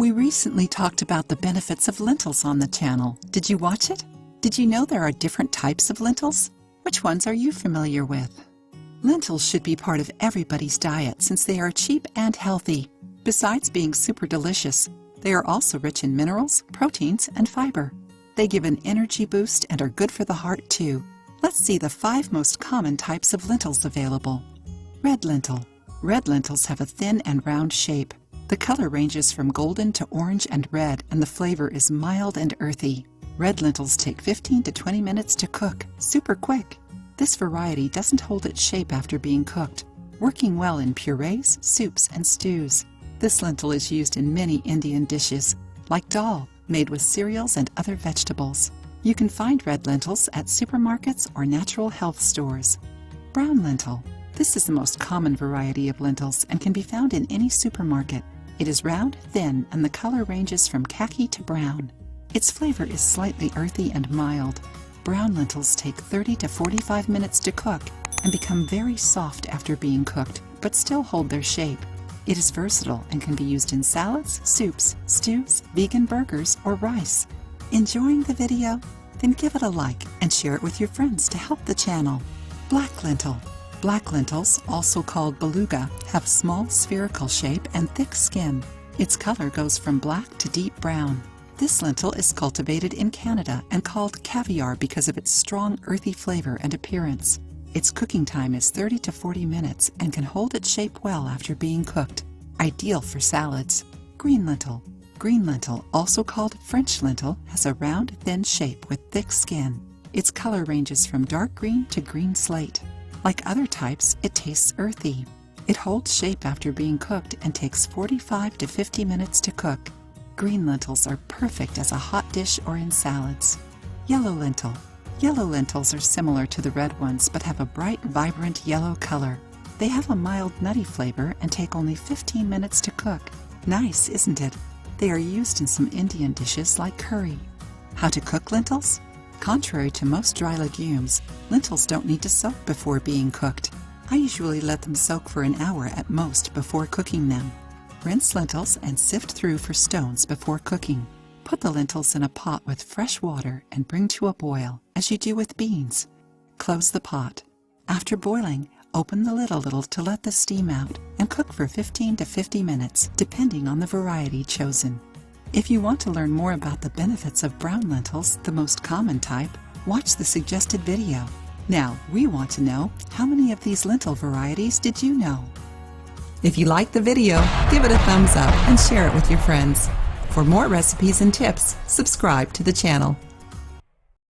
We recently talked about the benefits of lentils on the channel. Did you watch it? Did you know there are different types of lentils? Which ones are you familiar with? Lentils should be part of everybody's diet since they are cheap and healthy. Besides being super delicious, they are also rich in minerals, proteins, and fiber. They give an energy boost and are good for the heart too. Let's see the 5 most common types of lentils available. Red lentil. Red lentils have a thin and round shape. The color ranges from golden to orange and red, and the flavor is mild and earthy. Red lentils take 15 to 20 minutes to cook, super quick. This variety doesn't hold its shape after being cooked, working well in purees, soups, and stews. This lentil is used in many Indian dishes, like dal, made with cereals and other vegetables. You can find red lentils at supermarkets or natural health stores. Brown lentil. This is the most common variety of lentils and can be found in any supermarket. It is round, thin, and the color ranges from khaki to brown. Its flavor is slightly earthy and mild. Brown lentils take 30 to 45 minutes to cook and become very soft after being cooked, but still hold their shape. It is versatile and can be used in salads, soups, stews, vegan burgers, or rice. Enjoying the video? Then give it a like and share it with your friends to help the channel. Black lentil. Black lentils, also called beluga, have small spherical shape and thick skin. Its color goes from black to deep brown. This lentil is cultivated in Canada and called caviar because of its strong earthy flavor and appearance. Its cooking time is 30 to 40 minutes and can hold its shape well after being cooked. Ideal for salads. Green lentil. Green lentil, also called French lentil, has a round, thin shape with thick skin. Its color ranges from dark green to green slate. Like other types, it tastes earthy. It holds shape after being cooked and takes 45 to 50 minutes to cook. Green lentils are perfect as a hot dish or in salads. Yellow lentil. Yellow lentils are similar to the red ones but have a bright, vibrant yellow color. They have a mild nutty flavor and take only 15 minutes to cook. Nice, isn't it? They are used in some Indian dishes like curry. How to cook lentils? Contrary to most dry legumes, lentils don't need to soak before being cooked. I usually let them soak for an hour at most before cooking them. Rinse lentils and sift through for stones before cooking. Put the lentils in a pot with fresh water and bring to a boil, as you do with beans. Close the pot. After boiling, open the lid a little to let the steam out and cook for 15 to 50 minutes, depending on the variety chosen. If you want to learn more about the benefits of brown lentils, the most common type, watch the suggested video. Now, we want to know, how many of these lentil varieties did you know? If you liked the video, give it a thumbs up and share it with your friends. For more recipes and tips, subscribe to the channel.